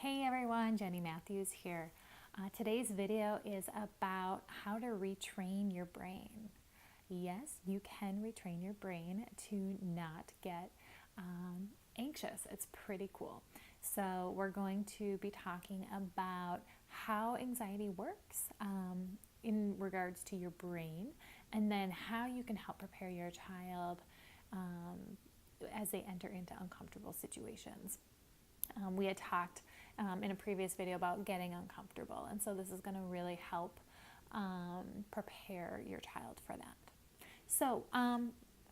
Hey everyone, Jenny Matthews here. Today's video is about how to retrain your brain. Yes, you can retrain your brain to not get anxious. It's pretty cool. So we're going to be talking about how anxiety works in regards to your brain, and then how you can help prepare your child as they enter into uncomfortable situations. We had talked in a previous video about getting uncomfortable, and so this is going to really help prepare your child for that. So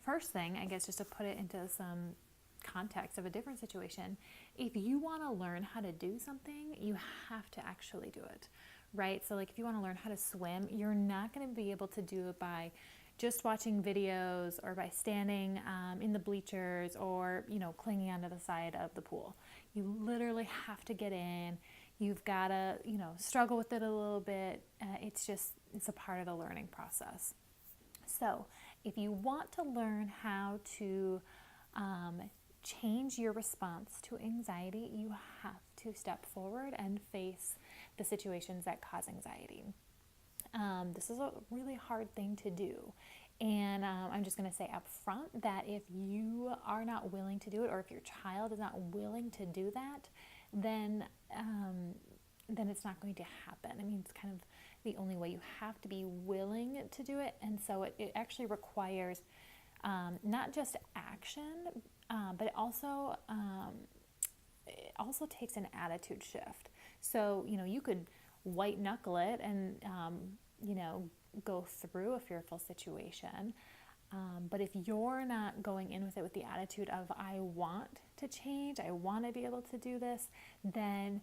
first thing, I guess, just to put it into some context of a different situation, if you want to learn how to do something, you have to actually do it, right? So like if you want to learn how to swim, you're not going to be able to do it by just watching videos or by standing in the bleachers or, clinging onto the side of the pool. You literally have to get in. You've got to, struggle with it a little bit. It's a part of the learning process. So if you want to learn how to change your response to anxiety, you have to step forward and face the situations that cause anxiety. This is a really hard thing to do. And I'm just going to say up front that if you are not willing to do it, or if your child is not willing to do that, then it's not going to happen. I mean, it's kind of the only way. You have to be willing to do it. And so it actually requires not just action, but it also takes an attitude shift. So, you could white knuckle it and, go through a fearful situation. But if you're not going in with it with the attitude of, I want to change, I want to be able to do this, then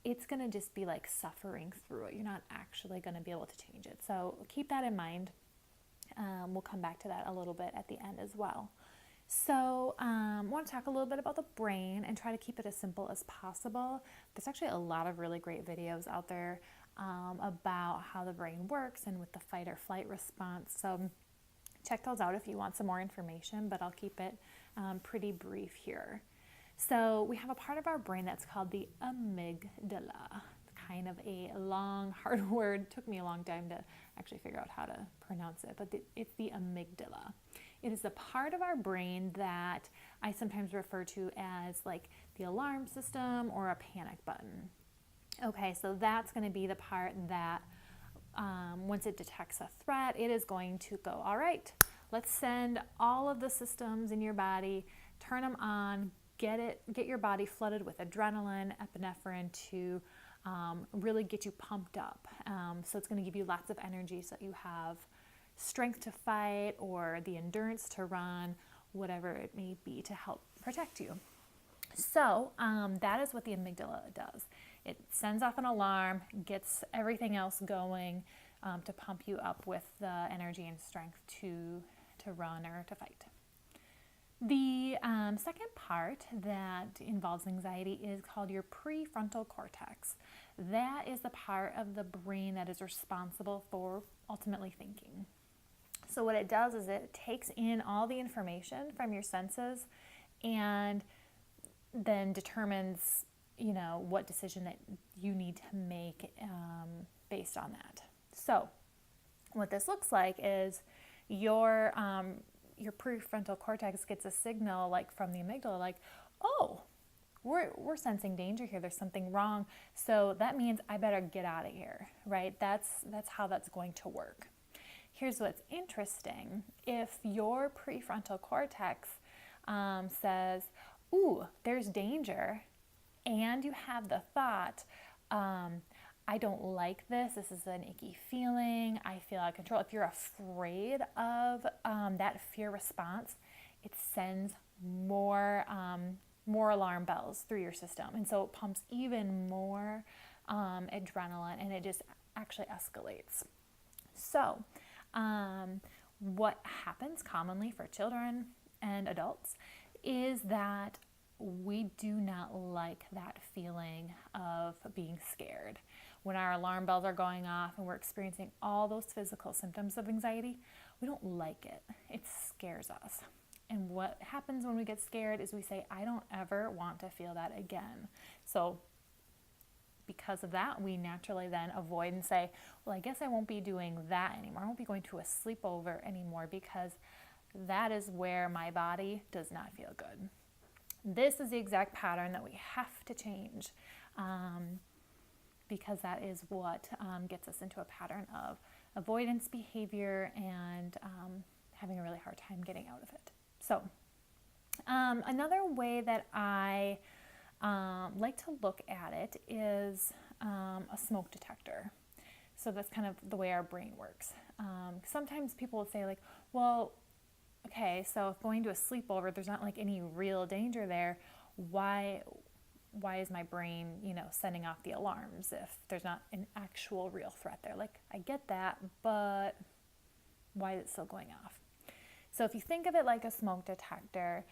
it's going to just be like suffering through it. You're not actually going to be able to change it. So keep that in mind. We'll come back to that a little bit at the end as well. So I want to talk a little bit about the brain and try to keep it as simple as possible. There's actually a lot of really great videos out there about how the brain works and with the fight or flight response. So check those out if you want some more information, but I'll keep it pretty brief here. So we have a part of our brain that's called the amygdala. Kind of a long, hard word. It took me a long time to actually figure out how to pronounce it, but it's the amygdala. It is a part of our brain that I sometimes refer to as like the alarm system or a panic button. Okay, so that's going to be the part that once it detects a threat, it is going to go, all right, let's send all of the systems in your body, turn them on, get your body flooded with adrenaline, epinephrine to really get you pumped up. So it's going to give you lots of energy so that you have strength to fight or the endurance to run, whatever it may be, to help protect you. So that is what the amygdala does. It sends off an alarm, gets everything else going to pump you up with the energy and strength to run or to fight. The second part that involves anxiety is called your prefrontal cortex. That is the part of the brain that is responsible for ultimately thinking. So what it does is it takes in all the information from your senses and then determines, what decision that you need to make based on that. So what this looks like is your prefrontal cortex gets a signal like from the amygdala, like, oh, we're sensing danger here. There's something wrong. So that means I better get out of here, right? That's how that's going to work. Here's what's interesting. If your prefrontal cortex says, ooh, there's danger, and you have the thought, I don't like this. This is an icky feeling. I feel out of control. If you're afraid of that fear response, it sends more alarm bells through your system. And so it pumps even more adrenaline, and it just actually escalates. So what happens commonly for children and adults is that we do not like that feeling of being scared. When our alarm bells are going off and we're experiencing all those physical symptoms of anxiety, we don't like it. It scares us. And what happens when we get scared is we say, I don't ever want to feel that again. So because of that, we naturally then avoid and say, well, I guess I won't be doing that anymore. I won't be going to a sleepover anymore because that is where my body does not feel good. This is the exact pattern that we have to change, because that is what gets us into a pattern of avoidance behavior and having a really hard time getting out of it. So another way that I like to look at it is a smoke detector. So that's kind of the way our brain works. Sometimes people will say like, well, okay, so if going to a sleepover, there's not like any real danger there, why is my brain, setting off the alarms if there's not an actual real threat there? Like, I get that, but why is it still going off? So if you think of it like a smoke detector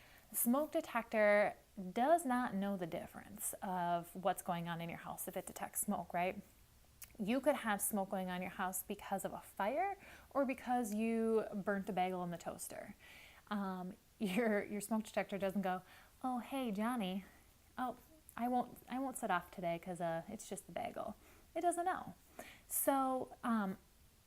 does not know the difference of what's going on in your house if it detects smoke, right? You could have smoke going on in your house because of a fire or because you burnt a bagel in the toaster. Your smoke detector doesn't go, oh, hey, Johnny, oh, I won't set off today because it's just the bagel. It doesn't know. So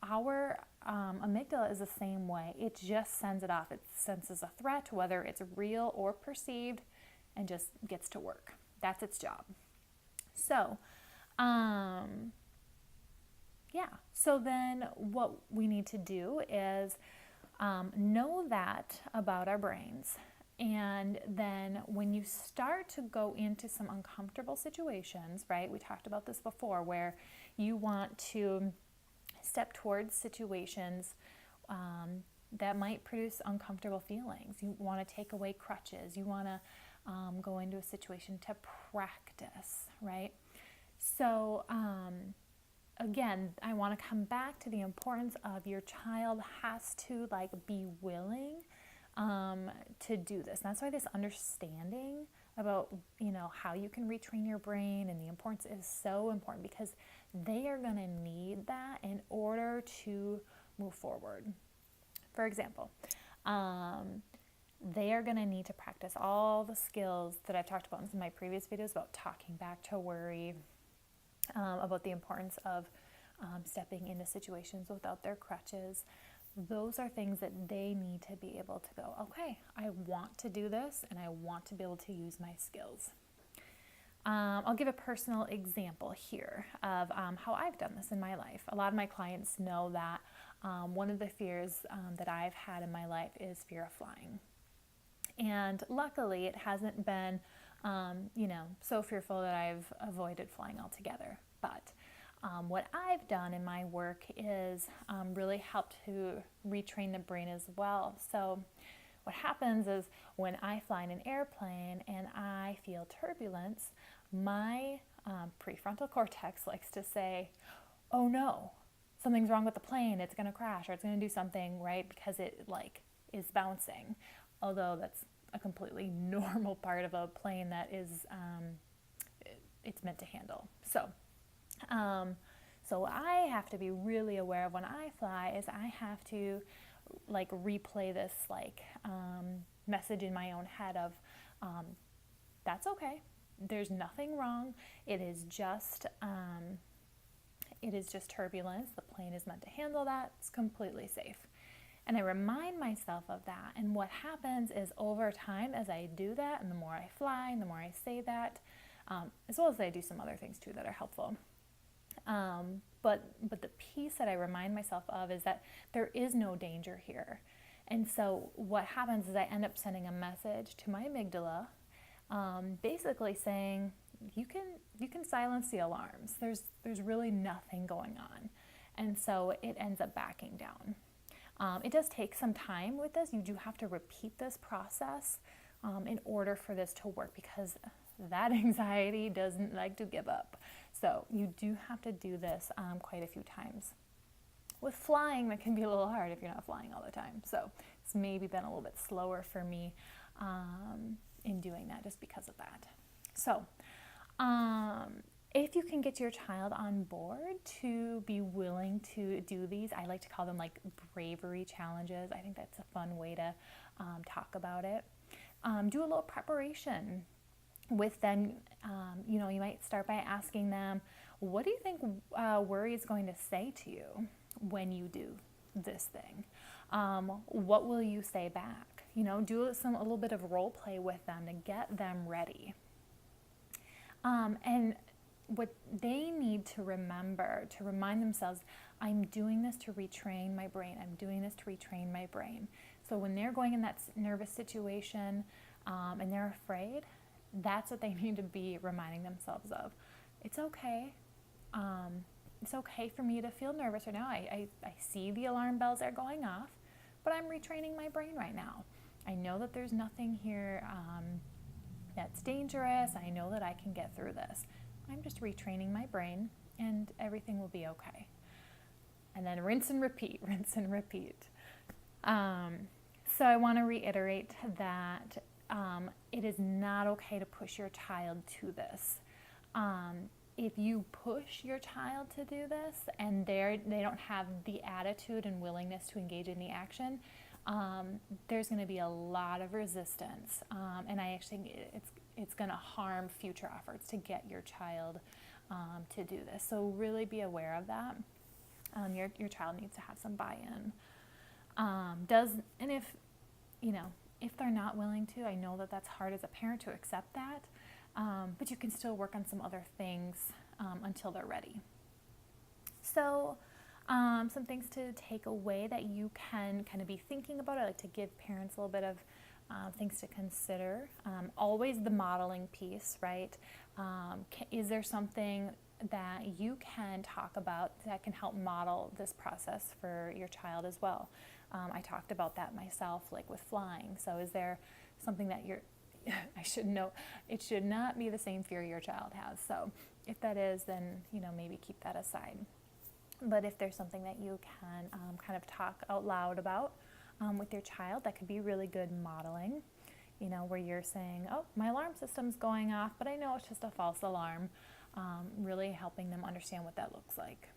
our amygdala is the same way. It just sends it off. It senses a threat, whether it's real or perceived, and just gets to work. That's its job. So, So then what we need to do is know that about our brains. And then when you start to go into some uncomfortable situations, right? We talked about this before, where you want to step towards situations that might produce uncomfortable feelings. You want to take away crutches. You want to go into a situation to practice, right? So again, I want to come back to the importance of your child has to be willing to do this. And that's why this understanding about, how you can retrain your brain and the importance is so important, because they are going to need that in order to move forward. For example, they are going to need to practice all the skills that I've talked about in some of my previous videos about talking back to worry, about the importance of stepping into situations without their crutches. Those are things that they need to be able to go, okay, I want to do this and I want to be able to use my skills. I'll give a personal example here of how I've done this in my life. A lot of my clients know that one of the fears that I've had in my life is fear of flying. And luckily it hasn't been, so fearful that I've avoided flying altogether. But what I've done in my work is really helped to retrain the brain as well. So what happens is when I fly in an airplane and I feel turbulence, my prefrontal cortex likes to say, oh no, something's wrong with the plane, it's going to crash or it's going to do something, right? Because it is bouncing. Although that's a completely normal part of a plane that is it's meant to handle. So I have to be really aware of when I fly is I have to replay this message in my own head of that's okay. There's nothing wrong. It is just turbulence. The plane is meant to handle that. It's completely safe. And I remind myself of that. And what happens is over time as I do that, and the more I fly, and the more I say that, as well as I do some other things too that are helpful. But the piece that I remind myself of is that there is no danger here. And so what happens is I end up sending a message to my amygdala, basically saying, you can silence the alarms. There's really nothing going on. And so it ends up backing down. It does take some time with this. You do have to repeat this process in order for this to work, because that anxiety doesn't like to give up. So you do have to do this quite a few times. With flying, that can be a little hard if you're not flying all the time. So it's maybe been a little bit slower for me in doing that just because of that. So if you can get your child on board to be willing to do these, I like to call them bravery challenges. I think that's a fun way to talk about it. Do a little preparation with them. You might start by asking them, what do you think worry is going to say to you when you do this thing? What will you say back? You know, do a little bit of role play with them to get them ready. And what they need to remember, to remind themselves, I'm doing this to retrain my brain. I'm doing this to retrain my brain. So when they're going in that nervous situation and they're afraid, that's what they need to be reminding themselves of. It's okay. It's okay for me to feel nervous right now. I see the alarm bells are going off, but I'm retraining my brain right now. I know that there's nothing here that's dangerous. I know that I can get through this. I'm just retraining my brain and everything will be okay. And then rinse and repeat, rinse and repeat. So I want to reiterate that it is not okay to push your child to this. If you push your child to do this and they don't have the attitude and willingness to engage in the action, there's going to be a lot of resistance, and I actually think it's going to harm future efforts to get your child to do this. So really be aware of that. Your child needs to have some buy-in. And if they're not willing to, I know that that's hard as a parent to accept that, but you can still work on some other things until they're ready. So some things to take away that you can kind of be thinking about. I like to give parents a little bit of things to consider. Always the modeling piece, right? Is there something that you can talk about that can help model this process for your child as well? I talked about that myself, like with flying. So is there something that I should know, it should not be the same fear your child has. So if that is, then, maybe keep that aside. But if there's something that you can kind of talk out loud about with your child, that could be really good modeling, where you're saying, oh, my alarm system's going off, but I know it's just a false alarm. Really helping them understand what that looks like.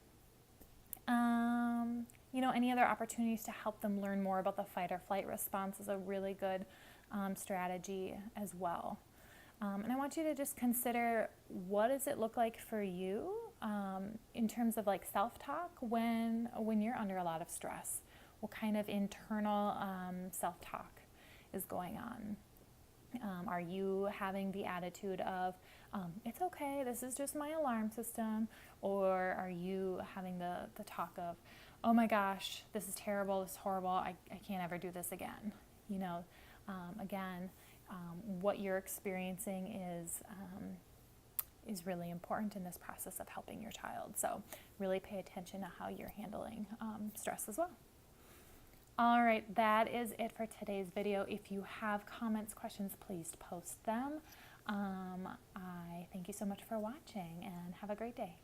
Any other opportunities to help them learn more about the fight or flight response is a really good strategy as well. And I want you to just consider, what does it look like for you in terms of like self-talk when you're under a lot of stress? What kind of internal self-talk is going on? Are you having the attitude of, it's okay, this is just my alarm system? Or are you having the talk of, oh my gosh, this is terrible, this is horrible, I can't ever do this again? What you're experiencing is really important in this process of helping your child. So really pay attention to how you're handling stress as well. All right, that is it for today's video. If you have comments, questions, please post them. I thank you so much for watching and have a great day.